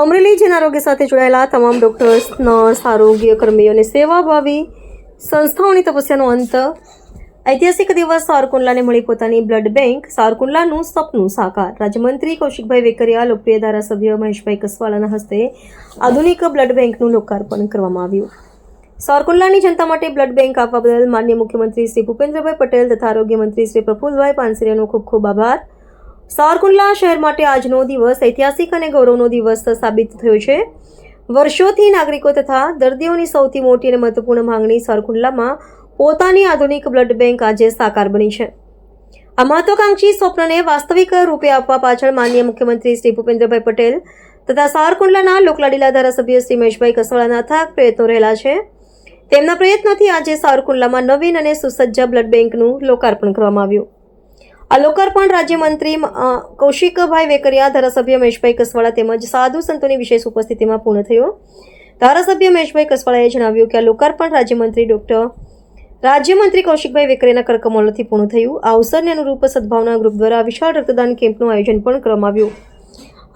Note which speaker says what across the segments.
Speaker 1: અમરેલી જન આરોગ્ય સાથે જોડાયેલા તમામ ડોક્ટર્સ, નર્સ, આરોગ્ય કર્મીઓ અને સેવાભાવી સંસ્થાઓની તપસ્યાનો અંત. ઐતિહાસિક દિવસ. સાવરકુંડલાને મળી પોતાની બ્લડ બેંક. સાવરકુંડલાનું સપનું સાકાર. રાજ્યમંત્રી કૌશિકભાઈ વેકરિયા, લોકપ્રિય ધારાસભ્ય મહેશભાઈ કસવાલાના હસ્તે આધુનિક બ્લડ બેંકનું લોકાર્પણ કરવામાં આવ્યું. સાવરકુંડલાની જનતા માટે બ્લડ બેંક આપવા બદલ માનનીય મુખ્યમંત્રી શ્રી ભૂપેન્દ્રભાઈ પટેલ તથા આરોગ્ય મંત્રી શ્રી પ્રફુલભાઈ પાનસેરિયાનો ખૂબ ખૂબ આભાર. સાવરકુંડલા શહેર માટે આજનો દિવસ ઐતિહાસિક અને ગૌરવનો દિવસ સાબિત થયો છે. વર્ષોથી નાગરિકો તથા દર્દીઓની સૌથી મોટી અને મહત્વપૂર્ણ માંગણી સાવરકુંડલામાં પોતાની આધુનિક બ્લડ બેંક આજે સાકાર બની છે. આ મહત્વાકાંક્ષી સ્વપ્નને વાસ્તવિક રૂપે આપવા પાછળ માનનીય મુખ્યમંત્રી શ્રી ભૂપેન્દ્રભાઈ પટેલ તથા સાવરકુંડલાના લોકલાડીલા ધારાસભ્ય શ્રી મહેશભાઈ કસવાલાના અથાગ પ્રયત્નો રહેલા છે. તેમના પ્રયત્નોથી આજે સાવરકુંડલામાં નવીન અને સુસજ્જ બ્લડ બેંકનું લોકાર્પણ કરવામાં આવ્યું. આ લોકાર્પણ રાજ્યમંત્રી કૌશિકભાઈ વેકરિયા, ધારાસભ્ય મહેશભાઈ કસવાળા તેમજ સાધુ સંતોની વિશેષ ઉપસ્થિતિમાં પૂર્ણ થયો. ધારાસભ્ય મહેશભાઈ કસવાળાએ જણાવ્યું કે આ લોકાર્પણ રાજ્યમંત્રી કૌશિકભાઈ વેકરિયાના કરકમલોથી પૂર્ણ થયું. આ અવસરને અનુરૂપ સદભાવના ગ્રુપ દ્વારા વિશાળ રક્તદાન કેમ્પનું આયોજન પણ કરવામાં આવ્યું.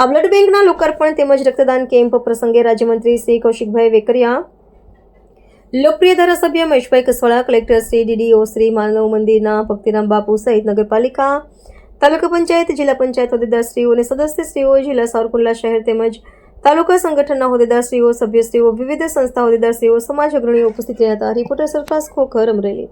Speaker 1: આ બ્લડ બેંકના લોકાર્પણ તેમજ રક્તદાન કેમ્પ પ્રસંગે રાજ્યમંત્રી શ્રી કૌશિકભાઈ વેકરિયા, લોકપ્રિય ધારાસભ્ય મહેશભાઈ કસવાળા, કલેક્ટર શ્રી, ડીડીઓ શ્રી, માનવ મંદિરના ભક્તિરામ બાપુ સહિત નગરપાલિકા, તાલુકા પંચાયત, જિલ્લા પંચાયત હોદ્દેદારશ્રીઓ અને સદસ્યશ્રીઓ, જિલ્લા સાવરકુંડલા શહેર તેમજ તાલુકા સંગઠનના હોદ્દેદારશ્રીઓ, સભ્યશ્રીઓ, વિવિધ સંસ્થા હોદ્દેદારશ્રીઓ, સમાજ અગ્રણીઓ ઉપસ્થિત રહ્યા હતા. રિપોર્ટર સરફરાઝ ખોખર, અમરેલી.